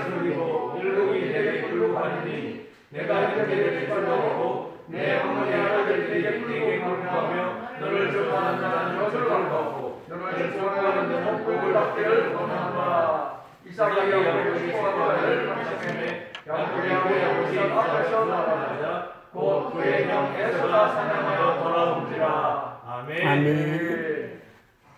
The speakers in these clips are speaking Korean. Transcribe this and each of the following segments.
숨기고 늙은이 내게 굴복하리니 내가 형제들에게 굴복하고 내 어머니 아들들에게 굴복하며 너를 좋아하는 자는 젖을 받고 너를 좋아하는 자는 복을 받기를 원하노라. 이삭이 야곱에게 축복하기를 말씀에 야곱이 아버지 앞에서 나가자 곧 그의 형 에서가 사냥하여 돌아온지라. 아멘. 아멘.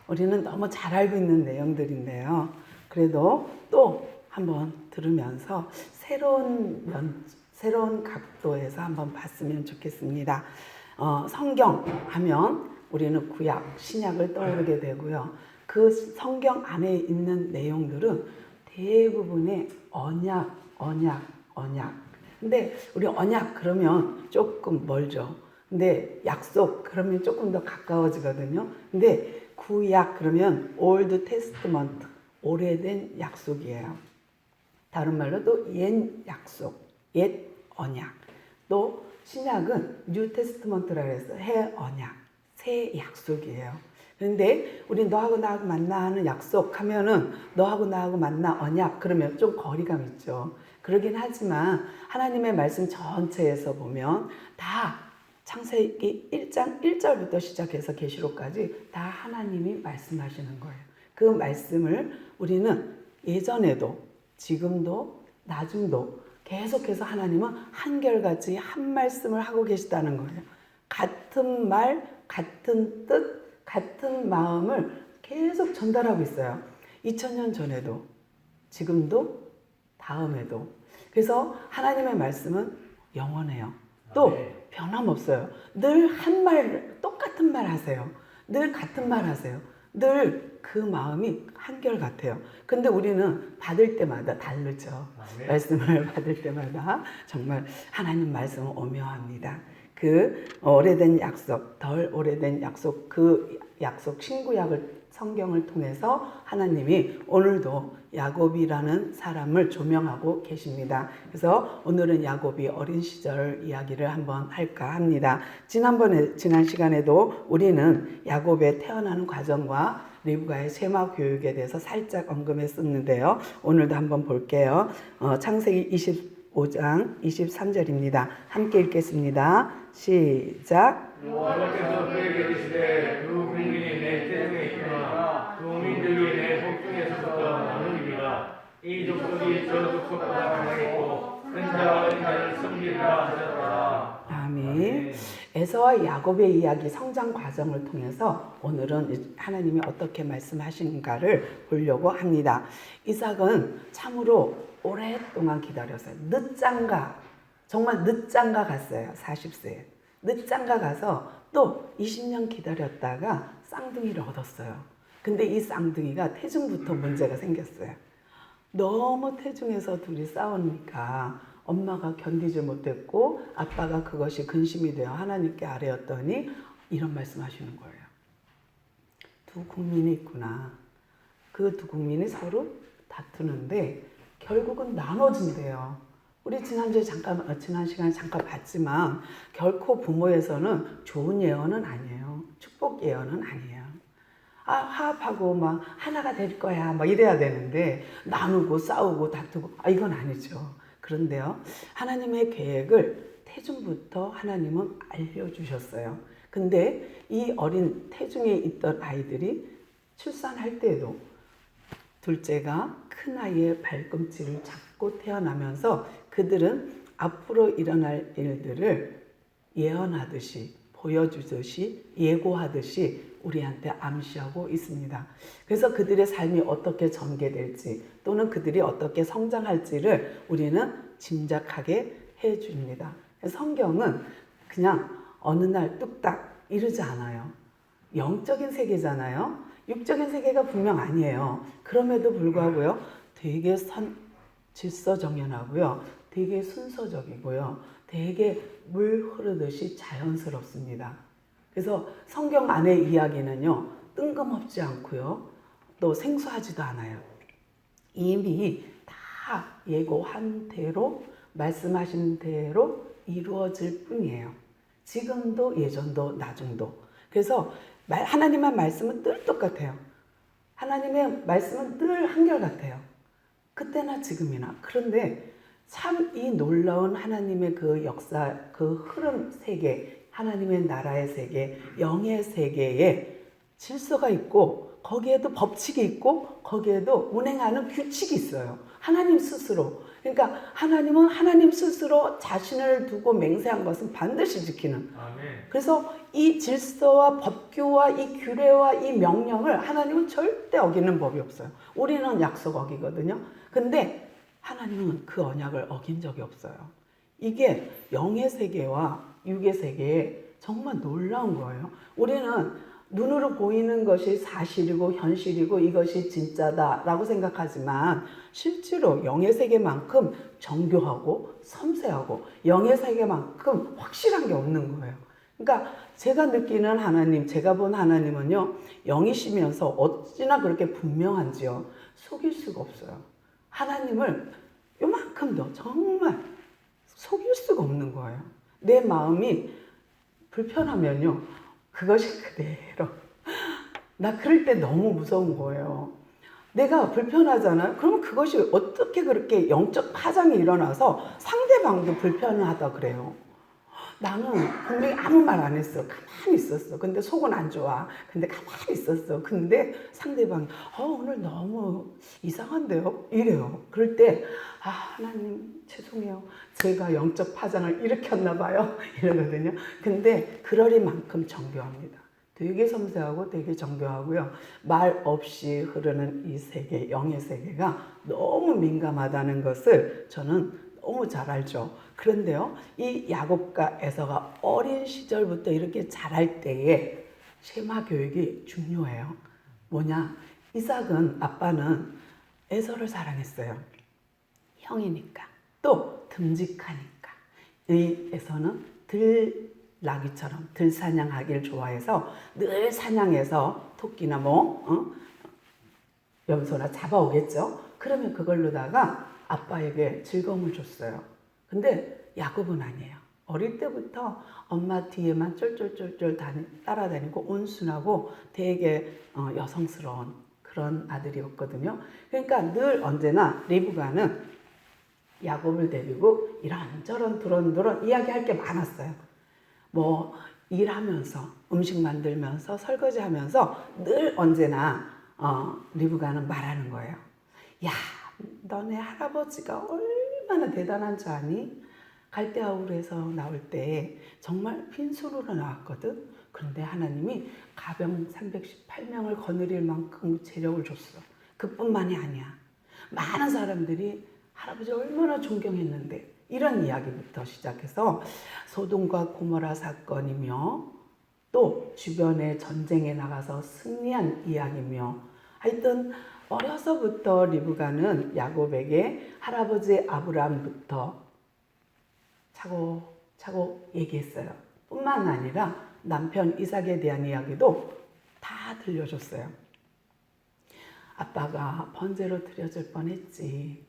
우리는 너무 잘 알고 있는 내용들인데요. 그래도 또 한번 들으면서 새로운 각도에서 한번 봤으면 좋겠습니다. 성경 하면 우리는 구약, 신약을 떠오르게 되고요. 그 성경 안에 있는 내용들은 대부분의 언약. 근데 우리 언약 그러면 조금 멀죠. 근데 약속 그러면 조금 더 가까워지거든요. 근데 구약 그러면 올드 테스트먼트, 오래된 약속이에요. 다른 말로 또 옛 약속, 옛 언약. 또 신약은 뉴 테스트먼트라 해서 새 언약, 새 약속이에요. 그런데 우리 너하고 나하고 만나 하는 약속 하면은 너하고 나하고 만나 언약 그러면 좀 거리감 있죠. 그러긴 하지만 하나님의 말씀 전체에서 보면 다 창세기 1장 1절부터 시작해서 계시록까지 다 하나님이 말씀하시는 거예요. 그 말씀을 우리는 예전에도 지금도 나중도 계속해서 하나님은 한결같이 한 말씀을 하고 계시다는 거예요. 같은 말, 같은 뜻, 같은 마음을 계속 전달하고 있어요. 2000년 전에도 지금도 다음에도. 그래서 하나님의 말씀은 영원해요. 또 변함없어요. 늘 한 말, 똑같은 말 하세요. 늘 같은 말 하세요. 늘 그 마음이 한결같아요. 근데 우리는 받을 때마다 다르죠. 말씀을 받을 때마다 정말 하나님 말씀은 오묘합니다. 그 오래된 약속, 덜 오래된 약속, 그 약속 신구약을 성경을 통해서 하나님이 오늘도 야곱이라는 사람을 조명하고 계십니다. 그래서 오늘은 야곱이 어린 시절 이야기를 한번 할까 합니다. 지난 시간에도 우리는 야곱의 태어나는 과정과 리브가의 세마 교육에 대해서 살짝 언급했었는데요. 오늘도 한번 볼게요. 창세기 25장 23절입니다. 함께 읽겠습니다. 시작. 여호와께서 그에게 이르시되 두 국민이 내 태중에 있으나 두 민족이 내 복중에서부터 나누리라. 이 족속이 저 족속보다 강하겠고 큰 자와 어린 자를 섬기리라 하셨더라. 아멘. 에서와 야곱의 이야기 성장 과정을 통해서 오늘은 하나님이 어떻게 말씀하신가를 보려고 합니다. 이삭은 참으로 오랫동안 기다렸어요. 늦장가, 정말 늦장가 갔어요. 40세에. 늦장가 가서 또 20년 기다렸다가 쌍둥이를 얻었어요. 근데 이 쌍둥이가 태중부터 문제가 생겼어요. 너무 태중에서 둘이 싸우니까 엄마가 견디지 못했고 아빠가 그것이 근심이 되어 하나님께 아뢰었더니 이런 말씀하시는 거예요. 두 국민이 있구나. 그 두 국민이 서로 다투는데 결국은 나눠진대요. 우리 지난 시간에 잠깐 봤지만 결코 부모에서는 좋은 예언은 아니에요. 축복 예언은 아니에요. 화합하고 막 하나가 될 거야 막 이래야 되는데 나누고 싸우고 다투고 이건 아니죠. 그런데요, 하나님의 계획을 태중부터 하나님은 알려주셨어요. 근데 이 어린 태중에 있던 아이들이 출산할 때에도 둘째가 큰아이의 발꿈치를 잡고 태어나면서 그들은 앞으로 일어날 일들을 예언하듯이 보여주듯이 예고하듯이 우리한테 암시하고 있습니다. 그래서 그들의 삶이 어떻게 전개될지 또는 그들이 어떻게 성장할지를 우리는 짐작하게 해줍니다. 성경은 그냥 어느 날 뚝딱 이르지 않아요. 영적인 세계잖아요. 육적인 세계가 분명 아니에요. 그럼에도 불구하고요, 되게 질서정연하고요, 되게 순서적이고요, 되게 물 흐르듯이 자연스럽습니다. 그래서 성경 안의 이야기는요, 뜬금없지 않고요, 또 생소하지도 않아요. 이미 다 예고한 대로, 말씀하신 대로 이루어질 뿐이에요. 지금도 예전도 나중도. 그래서 하나님의 말씀은 늘 똑같아요. 하나님의 말씀은 늘 한결같아요. 그때나 지금이나. 그런데 참 이 놀라운 하나님의 그 역사, 그 흐름 세계, 하나님의 나라의 세계, 영의 세계에 질서가 있고 거기에도 법칙이 있고 거기에도 운행하는 규칙이 있어요. 하나님 스스로. 그러니까 하나님은 하나님 스스로 자신을 두고 맹세한 것은 반드시 지키는. 아멘. 그래서 이 질서와 법규와 이 규례와 이 명령을 하나님은 절대 어기는 법이 없어요. 우리는 약속 어기거든요. 근데 하나님은 그 언약을 어긴 적이 없어요. 이게 영의 세계와 육의 세계에 정말 놀라운 거예요. 우리는 눈으로 보이는 것이 사실이고 현실이고 이것이 진짜다라고 생각하지만 실제로 영의 세계만큼 정교하고 섬세하고 영의 세계만큼 확실한 게 없는 거예요. 그러니까 제가 느끼는 하나님, 제가 본 하나님은요, 영이시면서 어찌나 그렇게 분명한지요. 속일 수가 없어요. 하나님을 요만큼도 정말 속일 수가 없는 거예요. 내 마음이 불편하면요, 그것이 그대로. 나 그럴 때 너무 무서운 거예요. 내가 불편하잖아요. 그러면 그것이 어떻게 그렇게 영적 파장이 일어나서 상대방도 불편하다 그래요. 나는 분명히 아무 말 안 했어. 가만히 있었어. 근데 속은 안 좋아. 근데 가만히 있었어. 근데 상대방이 오늘 너무 이상한데요? 이래요. 그럴 때 하나님 죄송해요. 제가 영적 파장을 일으켰나 봐요. 이러거든요. 근데 그러리만큼 정교합니다. 되게 섬세하고 되게 정교하고요. 말 없이 흐르는 이 세계, 영의 세계가 너무 민감하다는 것을 저는 너무 잘 알죠. 그런데요, 이 야곱과 에서가 어린 시절부터 이렇게 자랄 때에 쉐마 교육이 중요해요. 뭐냐? 이삭은 아빠는 에서를 사랑했어요. 형이니까. 또 듬직하니까. 이 에서는 들나귀처럼 들사냥하기를 좋아해서 늘 사냥해서 토끼나 염소나 잡아오겠죠. 그러면 그걸로다가 아빠에게 즐거움을 줬어요. 근데 야곱은 아니에요. 어릴 때부터 엄마 뒤에만 쫄쫄쫄쫄 따라다니고 온순하고 되게 여성스러운 그런 아들이었거든요. 그러니까 늘 언제나 리브가는 야곱을 데리고 이런저런 두런두런 이야기할 게 많았어요. 일하면서 음식 만들면서 설거지하면서 늘 언제나 리브가는 말하는 거예요. 야, 너네 할아버지가 얼마나 대단한 줄 아니? 갈대아울에서 나올 때 정말 빈손으로 나왔거든. 그런데 하나님이 가병 318명을 거느릴 만큼 재력을 줬어. 그뿐만이 아니야. 많은 사람들이 할아버지 얼마나 존경했는데 이런 이야기부터 시작해서 소돔과 고모라 사건이며 또 주변에 전쟁에 나가서 승리한 이야기며 하여튼 어려서부터 리브가는 야곱에게 할아버지 아브라함부터 차곡차곡 얘기했어요. 뿐만 아니라 남편 이삭에 대한 이야기도 다 들려줬어요. 아빠가 번제로 드려줄 뻔했지.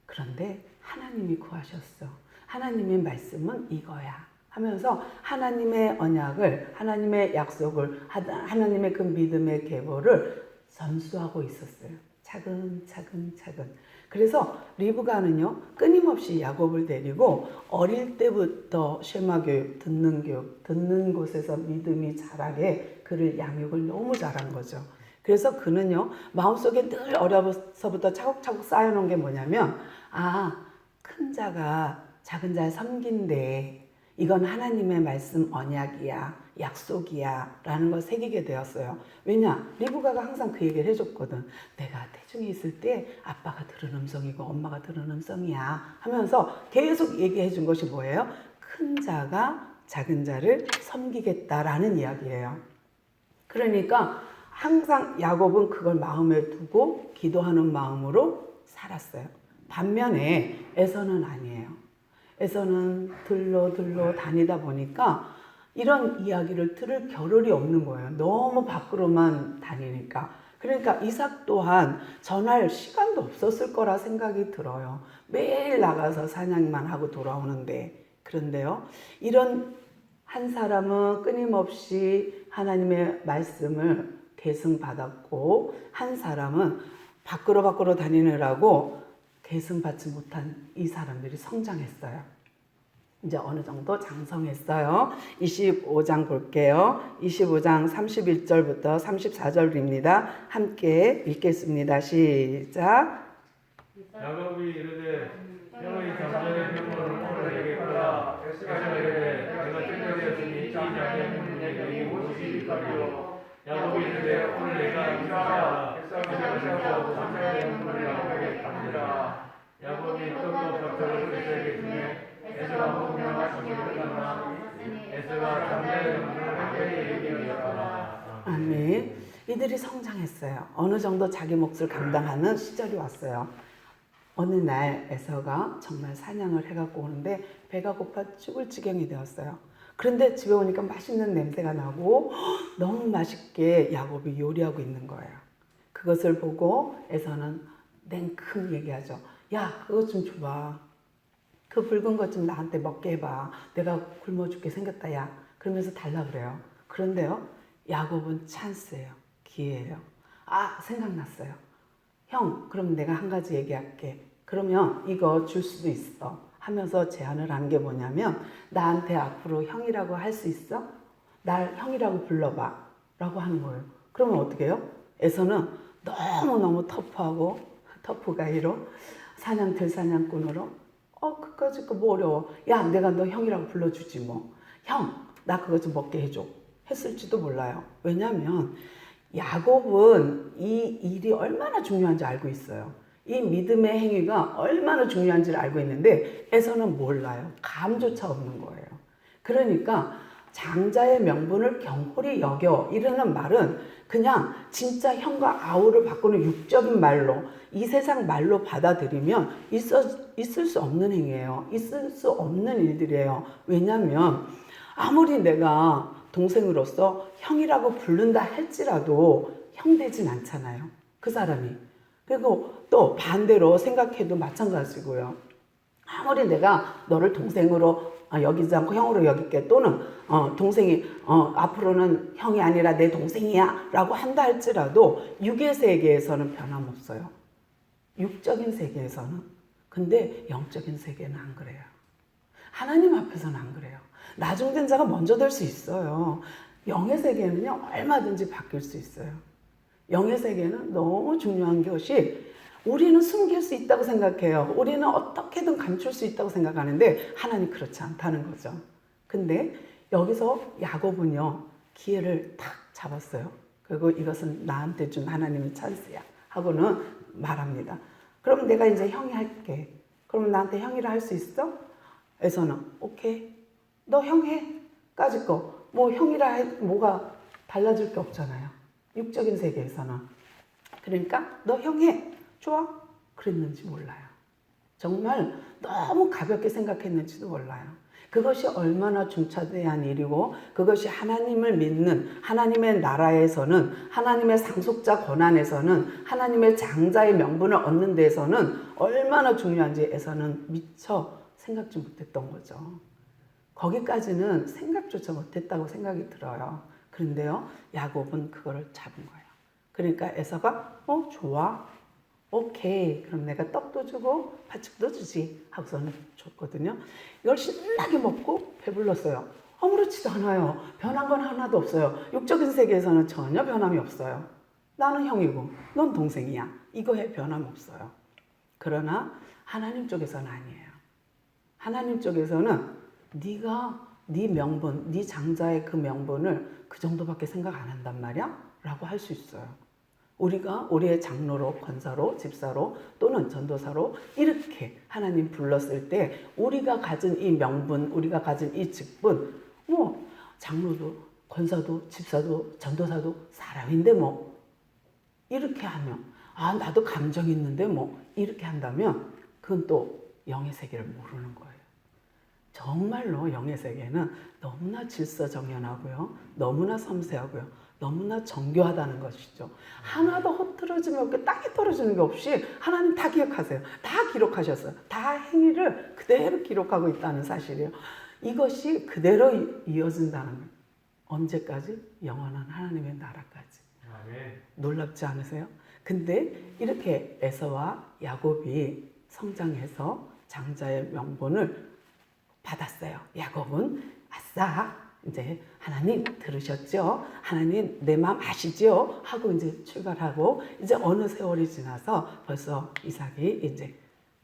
그런데 하나님이 구하셨어. 하나님의 말씀은 이거야. 하면서 하나님의 언약을, 하나님의 약속을, 하나님의 그 믿음의 계보를 전수하고 있었어요. 차근차근. 그래서 리브가는요, 끊임없이 야곱을 데리고 어릴 때부터 쉐마 교육, 듣는 곳에서 믿음이 자라게 그를 양육을 너무 잘한 거죠. 그래서 그는요, 마음속에 늘 어려서부터 차곡차곡 쌓여놓은 게 뭐냐면, 큰 자가 작은 자를 섬긴대. 이건 하나님의 말씀 언약이야. 약속이야. 라는 걸 새기게 되었어요. 왜냐? 리브가가 항상 그 얘기를 해줬거든. 내가 태중에 있을 때 아빠가 들은 음성이고 엄마가 들은 음성이야. 하면서 계속 얘기해 준 것이 뭐예요? 큰 자가 작은 자를 섬기겠다라는 이야기예요. 그러니까 항상 야곱은 그걸 마음에 두고 기도하는 마음으로 살았어요. 반면에 에서는 아니에요. 에서는 들러 다니다 보니까 이런 이야기를 들을 겨를이 없는 거예요. 너무 밖으로만 다니니까. 그러니까 이삭 또한 전할 시간도 없었을 거라 생각이 들어요. 매일 나가서 사냥만 하고 돌아오는데. 그런데요, 이런 한 사람은 끊임없이 하나님의 말씀을 계승받았고, 한 사람은 밖으로 다니느라고 계승받지 못한 이 사람들이 성장했어요. 이제 어느 정도 장성했어요. 25장 볼게요. 25장 31절부터 34절입니다. 함께 읽겠습니다. 시작. 야곱이 이르되 형의 잠자의 명분을 오늘 내게 보라. 에서가 이르되 내가 찔려되었으니 이 자의 명분이 무엇이리까요. 야곱이 이르되 오늘 내가 이사야 에서가 자고 잠자의 명분을 야곱에게 받으라. 야곱이 떡과 버터를 에서에게 주매 에서가 먹으며 자기를 떠나 에서가 잠자의 명분을 야곱에게 얘기하였더라. 아멘. 이들이 성장했어요. 어느 정도 자기 몫을 감당하는 시절이 왔어요. 어느 날 에서가 정말 사냥을 해갖고 오는데 배가 고파 죽을 지경이 되었어요. 그런데 집에 오니까 맛있는 냄새가 나고 너무 맛있게 야곱이 요리하고 있는 거예요. 그것을 보고 에서는 냉큼 얘기하죠. 야, 그것 좀 줘봐. 그 붉은 것 좀 나한테 먹게 해봐. 내가 굶어 죽게 생겼다, 야. 그러면서 달라 그래요. 그런데요, 야곱은 찬스예요. 기회예요. 아, 생각났어요. 형, 그럼 내가 한 가지 얘기할게. 그러면 이거 줄 수도 있어. 하면서 제안을 한 게 뭐냐면, 나한테 앞으로 형이라고 할 수 있어? 날 형이라고 불러봐. 라고 하는 거예요. 그러면 어떻게 해요? 에서는 너무너무 터프가이로, 들사냥꾼으로, 그까짓 거 뭐 어려워. 야, 내가 너 형이라고 불러주지 뭐. 형, 나 그거 좀 먹게 해줘. 했을지도 몰라요. 왜냐면, 야곱은 이 일이 얼마나 중요한지 알고 있어요. 이 믿음의 행위가 얼마나 중요한지를 알고 있는데 에서는 몰라요. 감조차 없는 거예요. 그러니까 장자의 명분을 경홀히 여겨 이러는 말은 그냥 진짜 형과 아우를 바꾸는 육적인 말로 이 세상 말로 받아들이면 있을 수 없는 행위예요. 있을 수 없는 일들이에요. 왜냐하면 아무리 내가 동생으로서 형이라고 부른다 할지라도 형 되진 않잖아요. 그 사람이. 그리고 또 반대로 생각해도 마찬가지고요. 아무리 내가 너를 동생으로 여기지 않고 형으로 여길게 또는 동생이 앞으로는 형이 아니라 내 동생이야 라고 한다 할지라도 육의 세계에서는 변함없어요. 육적인 세계에서는. 근데 영적인 세계는 안 그래요. 하나님 앞에서는 안 그래요. 나중된 자가 먼저 될 수 있어요. 영의 세계는요, 얼마든지 바뀔 수 있어요. 영의 세계는 너무 중요한 것이 우리는 숨길 수 있다고 생각해요. 우리는 어떻게든 감출 수 있다고 생각하는데 하나님 그렇지 않다는 거죠. 근데 여기서 야곱은요, 기회를 탁 잡았어요. 그리고 이것은 나한테 준 하나님의 찬스야 하고는 말합니다. 그럼 내가 이제 형이 할게. 그럼 나한테 형이라 할 수 있어? 에서는 오케이. 너 형 해. 까짓 거. 뭐 형이라 해 뭐가 달라질 게 없잖아요. 육적인 세계에서는. 그러니까 너 형 해. 좋아. 그랬는지 몰라요. 정말 너무 가볍게 생각했는지도 몰라요. 그것이 얼마나 중차대한 일이고 그것이 하나님을 믿는 하나님의 나라에서는 하나님의 상속자 권한에서는 하나님의 장자의 명분을 얻는 데에서는 얼마나 중요한지에서는 미처 생각지 못했던 거죠. 거기까지는 생각조차 못했다고 생각이 들어요. 그런데요, 야곱은 그거를 잡은 거예요. 그러니까 에서가 좋아. 오케이. 그럼 내가 떡도 주고 팥죽도 주지 하고서는 줬거든요. 이걸 신나게 먹고 배불렀어요. 아무렇지도 않아요. 변한 건 하나도 없어요. 육적인 세계에서는 전혀 변함이 없어요. 나는 형이고 넌 동생이야. 이거에 변함 없어요. 그러나 하나님 쪽에서는 아니에요. 하나님 쪽에서는 네가 네 명분, 네 장자의 그 명분을 그 정도밖에 생각 안 한단 말이야? 라고 할 수 있어요. 우리가 우리의 장로로, 권사로, 집사로 또는 전도사로 이렇게 하나님 불렀을 때 우리가 가진 이 명분, 우리가 가진 이 직분, 뭐 장로도, 권사도, 집사도, 전도사도 사람인데 뭐 이렇게 하면 나도 감정이 있는데 뭐 이렇게 한다면 그건 또 영의 세계를 모르는 거예요. 정말로 영의 세계는 너무나 질서정연하고요. 너무나 섬세하고요. 너무나 정교하다는 것이죠. 하나도 흐트러짐이 없게 땅에 떨어지는 게 없이 하나님 다 기억하세요. 다 기록하셨어요. 다 행위를 그대로 기록하고 있다는 사실이에요. 이것이 그대로 이어진다는 거예요. 언제까지? 영원한 하나님의 나라까지. 아멘. 놀랍지 않으세요? 근데 이렇게 에서와 야곱이 성장해서 장자의 명분을 받았어요. 야곱은 아싸 이제 하나님 들으셨죠? 하나님 내 마음 아시죠? 하고 이제 출발하고 이제 어느 세월이 지나서 벌써 이삭이 이제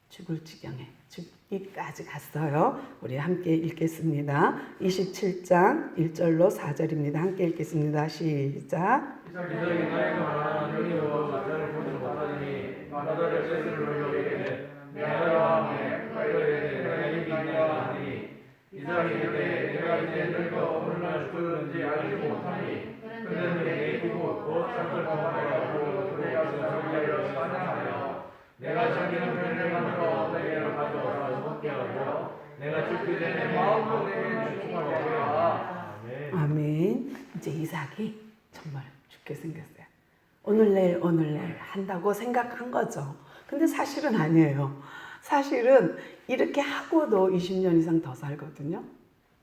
죽을 지경에 죽기까지 갔어요. 우리 함께 읽겠습니다. 27장 1절로 4절입니다. 함께 읽겠습니다. 시작. 이삭이 나에게 말하는 여기 여호와 나를 보지 못하니 바다를 쇠를 돌려 이르되 내가 마음에 이르되 내가 이기 있나이다 하니 이삭이 이르되 내가 이제 늙어 오늘날 죽었는지 알지 못하니 그는 내 이고 곧 삭을 통하여 들어가서 저기를 사냥하여 내가 자기는 별을 만들어 내게로 가져와서 먹게 하고 내가 죽기 전에 마음으로 내게 축복하게 하라. 아멘. 이제 이삭이 정말 죽게 생겼어요. 오늘 내일 한다고 생각한 거죠. 근데 사실은 아니에요. 사실은 이렇게 하고도 20년 이상 더 살거든요.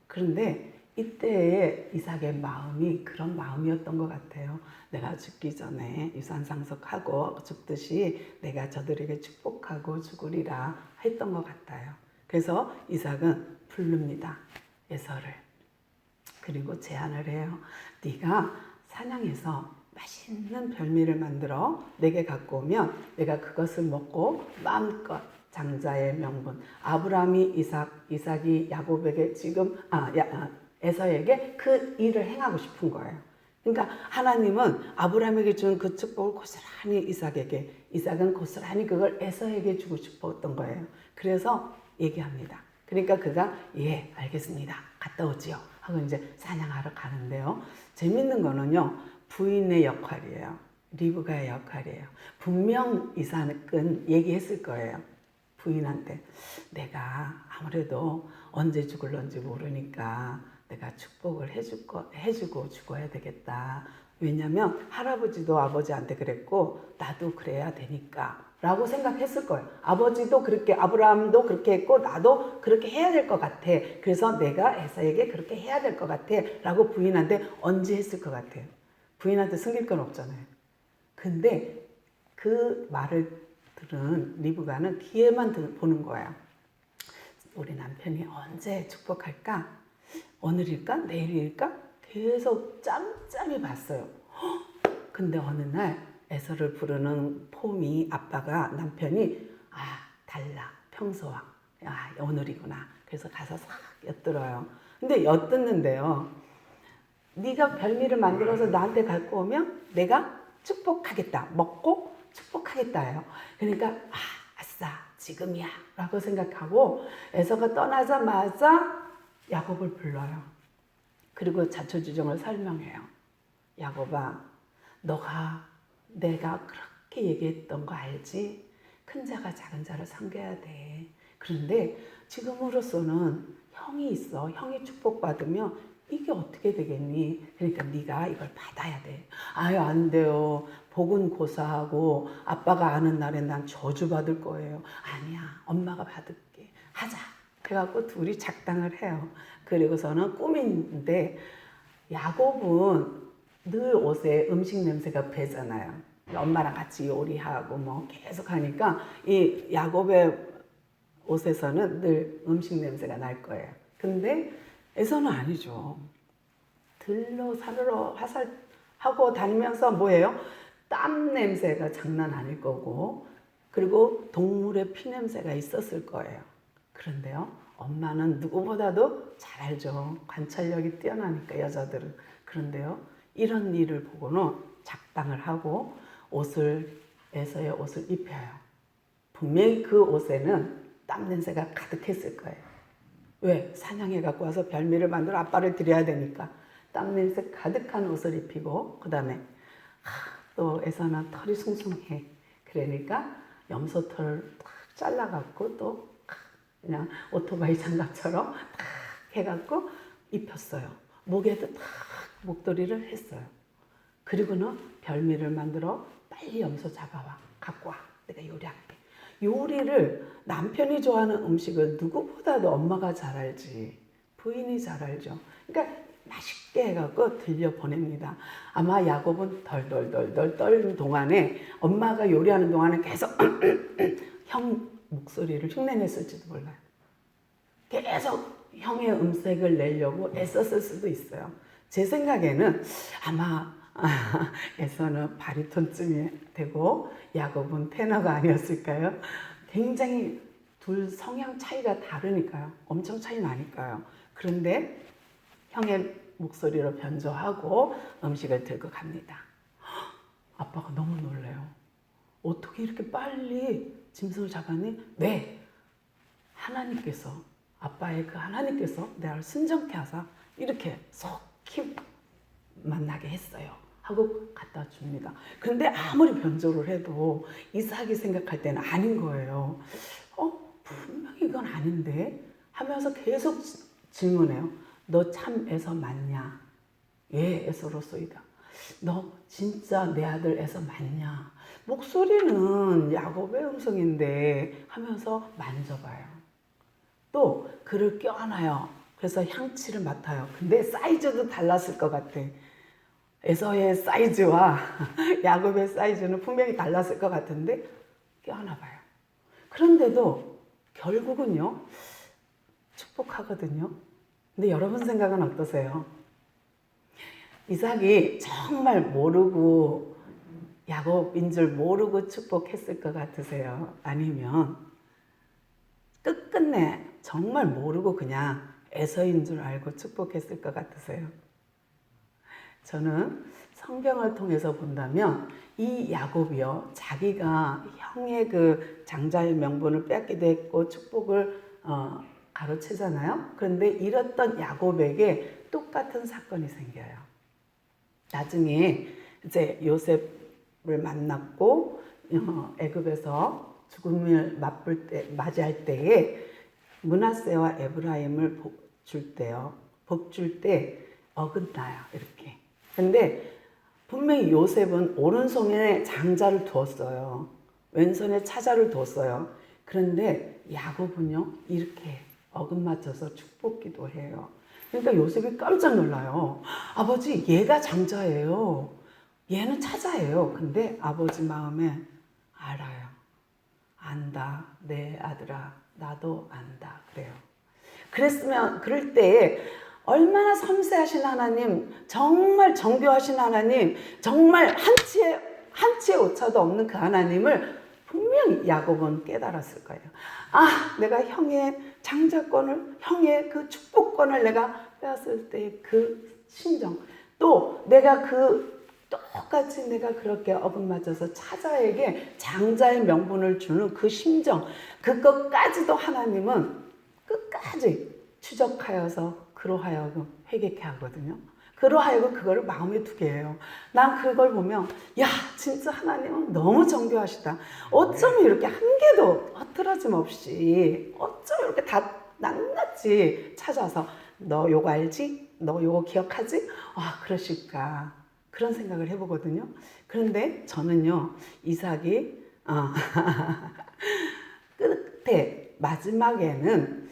그런데 이때의 이삭의 마음이 그런 마음이었던 것 같아요. 내가 죽기 전에 유산상속하고 죽듯이 내가 저들에게 축복하고 죽으리라 했던 것 같아요. 그래서 이삭은 부릅니다. 에서를. 그리고 제안을 해요. 네가 사냥해서 맛있는 별미를 만들어 내게 갖고 오면 내가 그것을 먹고 마음껏 장자의 명분 아브라함이 이삭이 야곱에게 지금 에서에게 그 일을 행하고 싶은 거예요. 그러니까 하나님은 아브라함에게 준 그 축복을 고스란히 이삭은 고스란히 그걸 에서에게 주고 싶었던 거예요. 그래서 얘기합니다. 그러니까 그가 예 알겠습니다. 갔다 오지요. 하고 이제 사냥하러 가는데요. 재밌는 거는요. 부인의 역할이에요. 리브가의 역할이에요. 분명 이삭은 얘기했을 거예요. 부인한테 내가 아무래도 언제 죽을런지 모르니까 내가 축복을 해주고 죽어야 되겠다. 왜냐면 할아버지도 아버지한테 그랬고 나도 그래야 되니까 라고 생각했을 거예요. 아버지도 그렇게 아브라함도 그렇게 했고 나도 그렇게 해야 될 것 같아. 그래서 내가 에서에게 그렇게 해야 될 것 같아 라고 부인한테 언제 했을 것 같아요. 부인한테 숨길 건 없잖아요. 근데 그 말을 들은 리브가는 기회만 보는 거예요. 우리 남편이 언제 축복할까? 오늘일까? 내일일까? 계속 짬짬이 봤어요. 근데 어느 날 에서를 부르는 폼이 아빠가 남편이 달라 평소와 오늘이구나. 그래서 가서 싹 엿들어요. 근데 엿듣는데요. 네가 별미를 만들어서 나한테 갖고 오면 내가 축복하겠다. 먹고 축복하겠다예요. 그러니까 아싸 지금이야 라고 생각하고 에서가 떠나자마자 야곱을 불러요. 그리고 자초지종을 설명해요. 야곱아 너가 내가 그렇게 얘기했던 거 알지? 큰 자가 작은 자를 섬겨야 돼. 그런데 지금으로서는 형이 있어. 형이 축복받으면 이게 어떻게 되겠니? 그러니까 네가 이걸 받아야 돼. 아유 안 돼요. 복은 고사하고 아빠가 아는 날에 난 저주받을 거예요. 아니야 엄마가 받을게. 하자. 그래갖고 둘이 작당을 해요. 그리고서는 꿈인데 야곱은 늘 옷에 음식 냄새가 배잖아요. 엄마랑 같이 요리하고 뭐 계속 하니까 이 야곱의 옷에서는 늘 음식 냄새가 날 거예요. 근데 에서는 아니죠. 들러 사르러 화살하고 다니면서 뭐예요? 땀 냄새가 장난 아닐 거고 그리고 동물의 피 냄새가 있었을 거예요. 그런데요. 엄마는 누구보다도 잘 알죠. 관찰력이 뛰어나니까 여자들은. 그런데요. 이런 일을 보고는 작당을 하고 에서의 옷을 입혀요. 분명히 그 옷에는 땀 냄새가 가득했을 거예요. 왜? 사냥해 갖고 와서 별미를 만들어 아빠를 드려야 되니까 땀 냄새 가득한 옷을 입히고 그 다음에 또 에서는 털이 숭숭해. 그러니까 염소털을 탁 잘라갖고 또 그냥 오토바이 장갑처럼 탁 해갖고 입혔어요. 목에도 탁 목도리를 했어요. 그리고는 별미를 만들어 빨리 염소 잡아와 갖고 와. 내가 요리할게. 요리를 남편이 좋아하는 음식을 누구보다도 엄마가 잘 알지. 부인이 잘 알죠. 그러니까 맛있게 해갖고 들려보냅니다. 아마 야곱은 덜덜덜덜 떨는 동안에 엄마가 요리하는 동안에 계속 형 목소리를 흉내냈을지도 몰라요. 계속 형의 음색을 내려고 애썼을 수도 있어요. 제 생각에는 아마 에서는 바리톤쯤이 되고 야곱은 테너가 아니었을까요? 굉장히 둘 성향 차이가 다르니까요. 엄청 차이 나니까요. 그런데 형의 목소리로 변조하고 음식을 들고 갑니다. 아빠가 너무 놀래요. 어떻게 이렇게 빨리 짐승을 잡았니? 네, 하나님께서, 아빠의 그 하나님께서 나를 순정케 하사 이렇게 속히 만나게 했어요 하고 갖다 줍니다. 근데 아무리 변조를 해도 이삭이 생각할 때는 아닌 거예요. 분명히 이건 아닌데 하면서 계속 질문해요. 너 참 에서 맞냐? 예, 에서로소이다. 너 진짜 내 아들 에서 맞냐? 목소리는 야곱의 음성인데 하면서 만져봐요. 또 그를 껴안아요. 그래서 향치를 맡아요. 근데 사이즈도 달랐을 것 같아. 에서의 사이즈와 야곱의 사이즈는 분명히 달랐을 것 같은데 껴안아봐요. 그런데도 결국은요, 축복하거든요. 근데 여러분 생각은 어떠세요? 이삭이 정말 모르고 야곱인 줄 모르고 축복했을 것 같으세요? 아니면 끝끝내 정말 모르고 그냥 에서인 줄 알고 축복했을 것 같으세요? 저는 성경을 통해서 본다면 이 야곱이요, 자기가 형의 그 장자의 명분을 뺏기도 했고 축복을 가로채잖아요. 그런데 잃었던 야곱에게 똑같은 사건이 생겨요. 나중에 이제 요셉을 만났고 애굽에서 죽음을 맞이할 때에 므낫세와 에브라임을 복 줄 때 어긋나요. 이렇게. 근데 분명히 요셉은 오른손에 장자를 두었어요. 왼손에 차자를 두었어요. 그런데 야곱은요, 이렇게 어긋맞춰서 축복기도 해요. 그러니까 요셉이 깜짝 놀라요. 아버지, 얘가 장자예요. 얘는 차자예요. 근데 아버지 마음에 알아요. 안다, 내 아들아, 나도 안다. 그래요. 그럴 때에 얼마나 섬세하신 하나님, 정말 정교하신 하나님, 정말 한치의 오차도 없는 그 하나님을 분명히 야곱은 깨달았을 거예요. 내가 형의 장자권을, 형의 그 축복권을 내가 빼앗을 때의 그 심정, 또 내가 똑같이 내가 그렇게 어긋맞아서 차자에게 장자의 명분을 주는 그 심정, 그것까지도 하나님은 끝까지 추적하여서 그로 하여금 회개케 하거든요. 그로 하여금 그거를 마음에 두게 해요. 난 그걸 보면 진짜 하나님은 너무 정교하시다. 어쩜 이렇게 한 개도 흐트러짐 없이 어쩜 이렇게 다 낱낱이 찾아서 너 요거 알지? 너 요거 기억하지? 그러실까? 그런 생각을 해보거든요. 그런데 저는요, 이삭이 끝에 마지막에는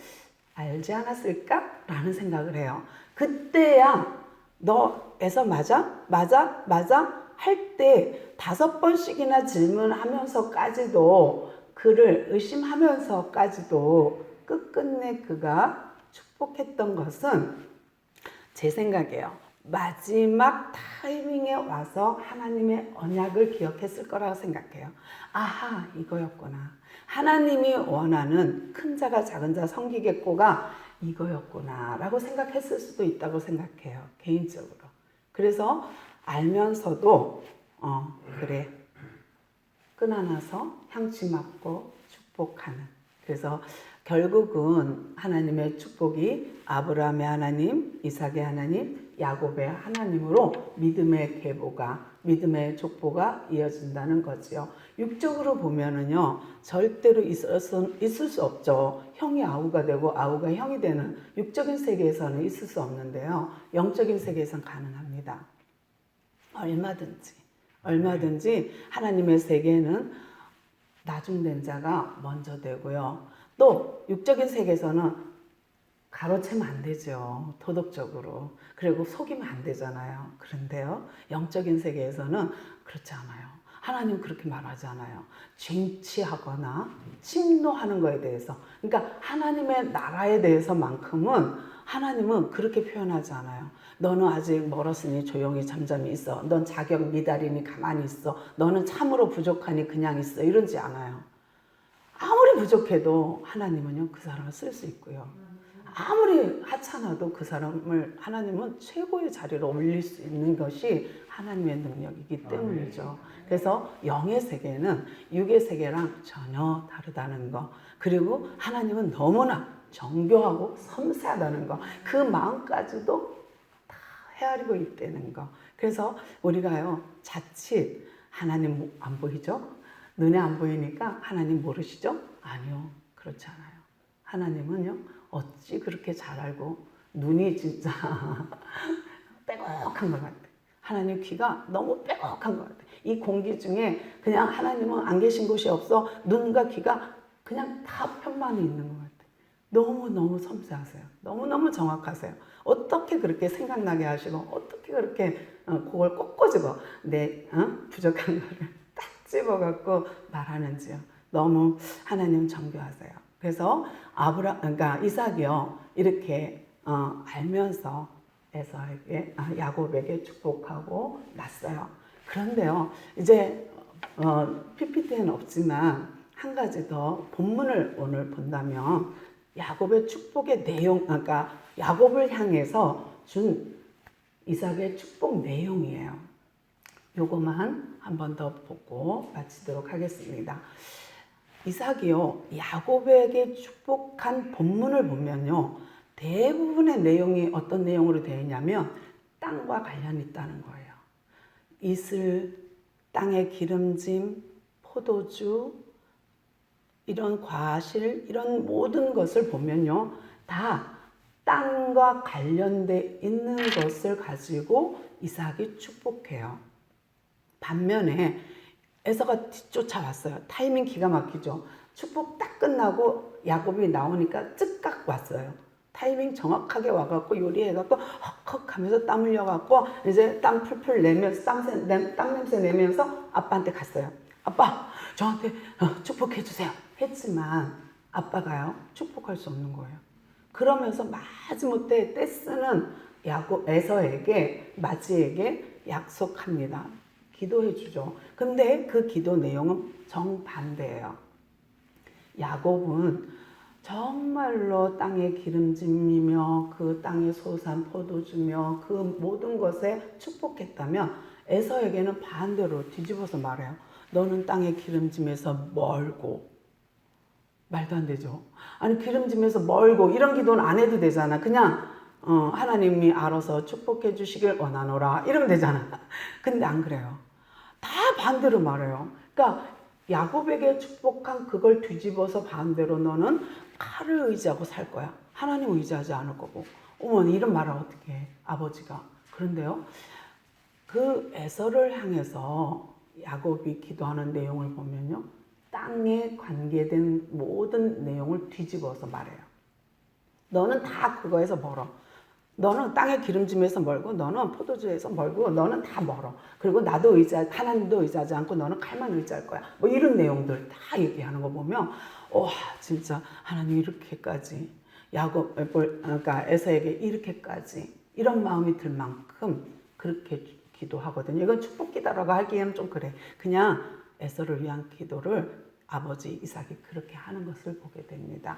알지 않았을까? 라는 생각을 해요. 그때야 너에서 맞아? 할 때 5번씩이나 질문하면서까지도 그를 의심하면서까지도 끝끝내 그가 축복했던 것은 제 생각이에요. 마지막 타이밍에 와서 하나님의 언약을 기억했을 거라고 생각해요. 이거였구나. 하나님이 원하는 큰 자가 작은 자 섬기겠고가 이거였구나 라고 생각했을 수도 있다고 생각해요. 개인적으로. 그래서 알면서도 그래, 끊어놔서 향치 맡고 축복하는. 그래서 결국은 하나님의 축복이 아브라함의 하나님, 이삭의 하나님, 야곱의 하나님으로 믿음의 계보가, 믿음의 족보가 이어진다는 거지요. 육적으로 보면은요, 절대로 있을 수 없죠. 형이 아우가 되고 아우가 형이 되는 육적인 세계에서는 있을 수 없는데요. 영적인 세계에서는 가능합니다. 얼마든지 하나님의 세계는 나중된 자가 먼저 되고요. 또 육적인 세계에서는 가로채면 안 되죠. 도덕적으로. 그리고 속이면 안 되잖아요. 그런데요, 영적인 세계에서는 그렇지 않아요. 하나님 그렇게 말하지 않아요. 쟁취하거나 침노하는 거에 대해서. 그러니까 하나님의 나라에 대해서만큼은 하나님은 그렇게 표현하지 않아요. 너는 아직 멀었으니 조용히 잠잠히 있어. 넌 자격 미달이니 가만히 있어. 너는 참으로 부족하니 그냥 있어. 이러지 않아요. 아무리 부족해도 하나님은요, 그 사람을 쓸 수 있고요. 아무리 하찮아도 그 사람을 하나님은 최고의 자리로 올릴 수 있는 것이 하나님의 능력이기 때문이죠. 그래서 영의 세계는 육의 세계랑 전혀 다르다는 거. 그리고 하나님은 너무나 정교하고 섬세하다는 거. 그 마음까지도 다 헤아리고 있다는 거. 그래서 우리가요, 자칫 하나님 안 보이죠? 눈에 안 보이니까 하나님 모르시죠? 아니요, 그렇지 않아요. 하나님은요, 어찌 그렇게 잘 알고 눈이 진짜 빼곡한 것 같아. 하나님 귀가 너무 빼곡한 것 같아. 이 공기 중에 그냥 하나님은 안 계신 곳이 없어. 눈과 귀가 그냥 다 편만이 있는 것 같아. 너무너무 섬세하세요. 너무너무 정확하세요. 어떻게 그렇게 생각나게 하시고 어떻게 그렇게 그걸 꺾고 집어 내 부족한 거를 딱 집어갖고 말하는지요. 너무 하나님 정교하세요. 그래서 그러니까 이삭이요, 이렇게 알면서 에서에게 야곱에게 축복하고 났어요. 그런데요, 이제 PPT에는 없지만 한 가지 더 본문을 오늘 본다면 야곱의 축복의 내용, 그러니까 야곱을 향해서 준 이삭의 축복 내용이에요. 요거만 한 번 더 보고 마치도록 하겠습니다. 이삭이요, 야곱에게 축복한 본문을 보면요, 대부분의 내용이 어떤 내용으로 되어 있냐면 땅과 관련이 있다는 거예요. 이슬, 땅의 기름짐, 포도주, 이런 과실, 이런 모든 것을 보면요, 다 땅과 관련돼 있는 것을 가지고 이삭이 축복해요. 반면에 에서가 뒤쫓아왔어요. 타이밍 기가 막히죠. 축복 딱 끝나고 야곱이 나오니까 즉각 왔어요. 타이밍 정확하게 와갖고 요리해갖고 헉헉 하면서 땀 흘려갖고 이제 땀 풀풀 내면서 땀 냄새 내면서 아빠한테 갔어요. 아빠, 저한테 축복해주세요. 했지만 아빠가요, 축복할 수 없는 거예요. 그러면서 마지못해 떼쓰는 에서에게, 마지에게 약속합니다. 기도해 주죠. 근데 그 기도 내용은 정반대예요. 야곱은 정말로 땅의 기름짐이며 그 땅의 소산 포도주며 그 모든 것에 축복했다면 에서에게는 반대로 뒤집어서 말해요. 너는 땅의 기름짐에서 멀고. 말도 안 되죠. 아니, 기름짐에서 멀고 이런 기도는 안 해도 되잖아. 그냥 하나님이 알아서 축복해 주시길 원하노라 이러면 되잖아. 근데 안 그래요. 다 반대로 말해요. 그러니까 야곱에게 축복한 그걸 뒤집어서 반대로 너는 칼을 의지하고 살 거야. 하나님 의지하지 않을 거고. 어머니 이런 말을 어떻게 해, 아버지가. 그런데요, 그 에서를 향해서 야곱이 기도하는 내용을 보면요, 땅에 관계된 모든 내용을 뒤집어서 말해요. 너는 다 그거에서 멀어. 너는 땅의 기름짐에서 멀고 너는 포도주에서 멀고 너는 다 멀어. 그리고 나도 하나님도 의지하지 않고 너는 칼만 의지할 거야. 뭐 이런 내용들 다 얘기하는 거 보면 와, 진짜 하나님 이렇게까지 그러니까 에서에게 이렇게까지 이런 마음이 들 만큼 그렇게 기도하거든요. 이건 축복 기도라고 하기에는 좀 그래. 그냥 에서를 위한 기도를 아버지 이삭이 그렇게 하는 것을 보게 됩니다.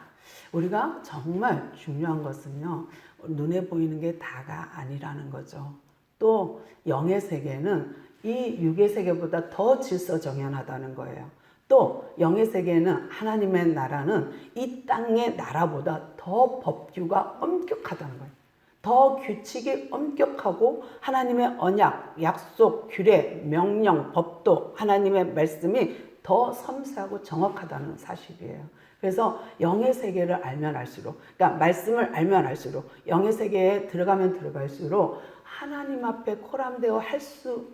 우리가 정말 중요한 것은요, 눈에 보이는 게 다가 아니라는 거죠. 또 영의 세계는 이 육의 세계보다 더 질서정연하다는 거예요. 또 영의 세계는 하나님의 나라는 이 땅의 나라보다 더 법규가 엄격하다는 거예요. 더 규칙이 엄격하고 하나님의 언약, 약속, 규례, 명령, 법도 하나님의 말씀이 더 섬세하고 정확하다는 사실이에요. 그래서 영의 세계를 알면 알수록, 그러니까 말씀을 알면 알수록, 영의 세계에 들어가면 들어갈수록 하나님 앞에 코람되어 할 수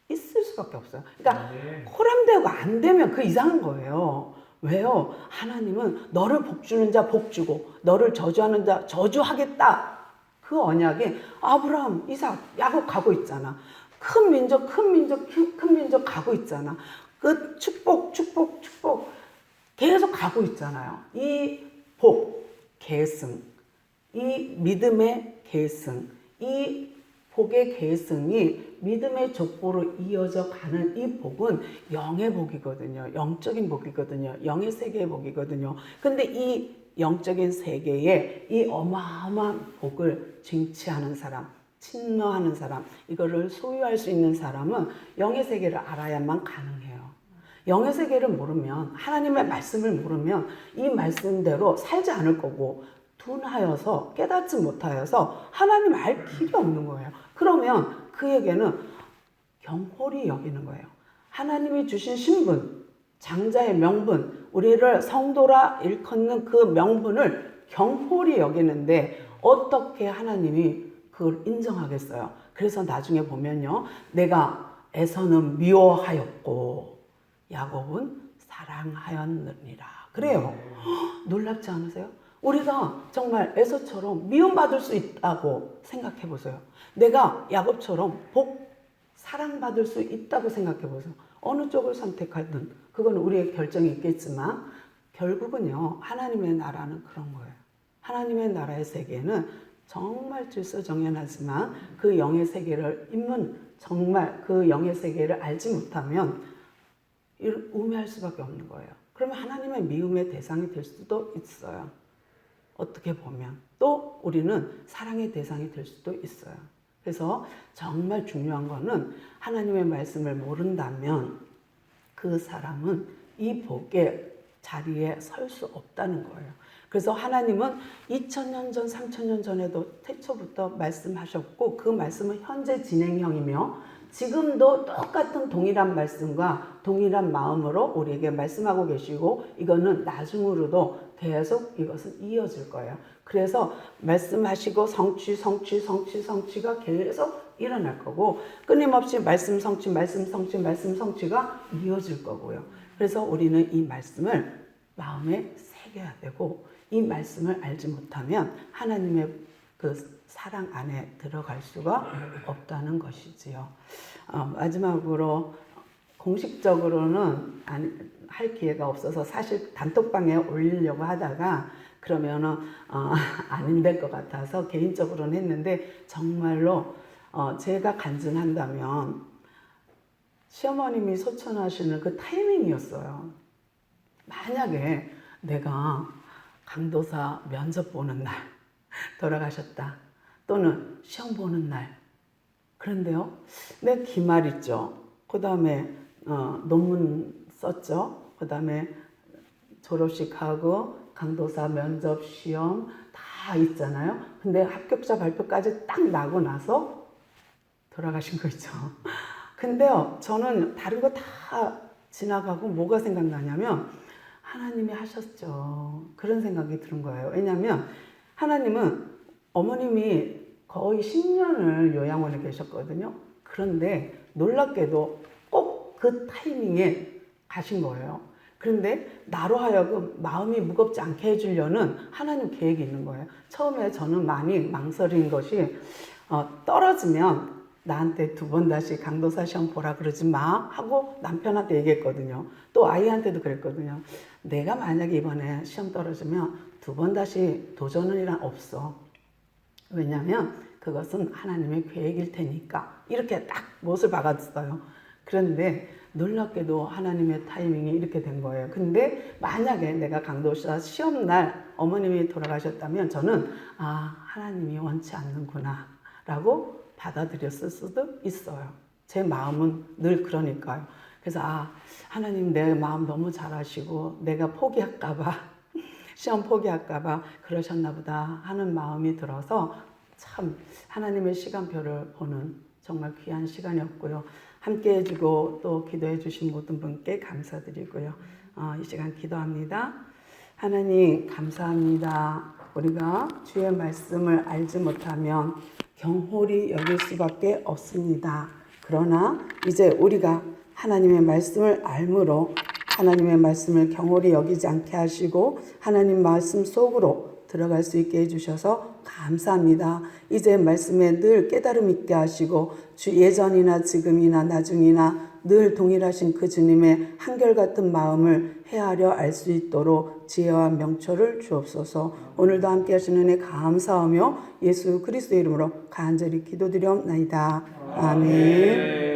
있을 수밖에 없어요. 그러니까 코람되고 안 되면 그 이상한 거예요. 왜요? 하나님은 너를 복주는 자 복주고 너를 저주하는 자 저주하겠다. 그 언약이 아브라함, 이삭, 야곱 가고 있잖아. 큰 민족 가고 있잖아. 그 축복 계속 가고 있잖아요. 이 복, 계승, 이 믿음의 계승, 이 복의 계승이 믿음의 족보로 이어져 가는 이 복은 영의 복이거든요. 영적인 복이거든요. 영의 세계의 복이거든요. 근데 이 영적인 세계에 이 어마어마한 복을 쟁취하는 사람, 침노하는 사람, 이거를 소유할 수 있는 사람은 영의 세계를 알아야만 가능해요. 영의 세계를 모르면, 하나님의 말씀을 모르면 이 말씀대로 살지 않을 거고, 둔하여서 깨닫지 못하여서 하나님 알 길이 없는 거예요. 그러면 그에게는 경홀히 여기는 거예요. 하나님이 주신 신분, 장자의 명분, 우리를 성도라 일컫는 그 명분을 경홀히 여기는데 어떻게 하나님이 그걸 인정하겠어요? 그래서 나중에 보면요, 내가 에서는 미워하였고 야곱은 사랑하였느니라. 그래요. 놀랍지 않으세요? 우리가 정말 에서처럼 미움받을 수 있다고 생각해 보세요. 내가 야곱처럼 사랑받을 수 있다고 생각해 보세요. 어느 쪽을 선택하든 그건 우리의 결정이 있겠지만 결국은요, 하나님의 나라는 그런 거예요. 하나님의 나라의 세계는 정말 질서정연하지만 그 영의 세계를 정말 그 영의 세계를 알지 못하면 우매할 수밖에 없는 거예요. 그러면 하나님의 미움의 대상이 될 수도 있어요. 어떻게 보면 또 우리는 사랑의 대상이 될 수도 있어요. 그래서 정말 중요한 거는 하나님의 말씀을 모른다면 그 사람은 이 복의 자리에 설 수 없다는 거예요. 그래서 하나님은 2000년 전, 3000년 전에도 태초부터 말씀하셨고 그 말씀은 현재 진행형이며 지금도 똑같은 동일한 말씀과 동일한 마음으로 우리에게 말씀하고 계시고 이거는 나중으로도 계속 이것은 이어질 거예요. 그래서 말씀하시고 성취가 계속 일어날 거고 끊임없이 말씀 성취가 이어질 거고요. 그래서 우리는 이 말씀을 마음에 새겨야 되고 이 말씀을 알지 못하면 하나님의 그 사랑 안에 들어갈 수가 없다는 것이지요. 마지막으로 공식적으로는 할 기회가 없어서 사실 단톡방에 올리려고 하다가 그러면은 안 될 것 같아서 개인적으로는 했는데 정말로 제가 간증한다면 시어머님이 소천하시는 그 타이밍이었어요. 만약에 내가 강도사 면접 보는 날 돌아가셨다 또는 시험 보는 날 그런데요 내 기말 있죠. 그 다음에 논문 썼죠. 그 다음에 졸업식하고 강도사 면접 시험 다 있잖아요. 근데 합격자 발표까지 딱 나고 나서 돌아가신 거 있죠. 근데요 저는 다른 거 다 지나가고 뭐가 생각나냐면 하나님이 하셨죠. 그런 생각이 드는 거예요. 왜냐하면 하나님은 어머님이 거의 10년을 요양원에 계셨거든요. 그런데 놀랍게도 꼭 그 타이밍에 가신 거예요. 그런데 나로 하여금 마음이 무겁지 않게 해주려는 하나님 계획이 있는 거예요. 처음에 저는 많이 망설인 것이 떨어지면 나한테 2번 다시 강도사 시험 보라 그러지 마 하고 남편한테 얘기했거든요. 또 아이한테도 그랬거든요. 내가 만약에 이번에 시험 떨어지면 2번 다시 도전은 일은 없어. 왜냐하면 그것은 하나님의 계획일 테니까 이렇게 딱 못을 박았어요. 그런데 놀랍게도 하나님의 타이밍이 이렇게 된 거예요. 근데 만약에 내가 강도사 시험 날 어머님이 돌아가셨다면 저는 하나님이 원치 않는구나 라고 받아들였을 수도 있어요. 제 마음은 늘 그러니까요. 그래서 하나님 내 마음 너무 잘 아시고 내가 포기할까봐 시험 포기할까봐 그러셨나 보다 하는 마음이 들어서 참 하나님의 시간표를 보는 정말 귀한 시간이었고요. 함께 해주고 또 기도해 주신 모든 분께 감사드리고요. 이 시간 기도합니다. 하나님 감사합니다. 우리가 주의 말씀을 알지 못하면 경홀히 여길 수밖에 없습니다. 그러나 이제 우리가 하나님의 말씀을 알므로 하나님의 말씀을 경홀히 여기지 않게 하시고 하나님 말씀 속으로 들어갈 수 있게 해주셔서 감사합니다. 이제 말씀에 늘 깨달음 있게 하시고 주 예전이나 지금이나 나중이나 늘 동일하신 그 주님의 한결같은 마음을 헤아려 알 수 있도록 지혜와 명철을 주옵소서. 오늘도 함께 하시는 은혜 감사하며 예수 그리스도의 이름으로 간절히 기도드리옵나이다. 아멘.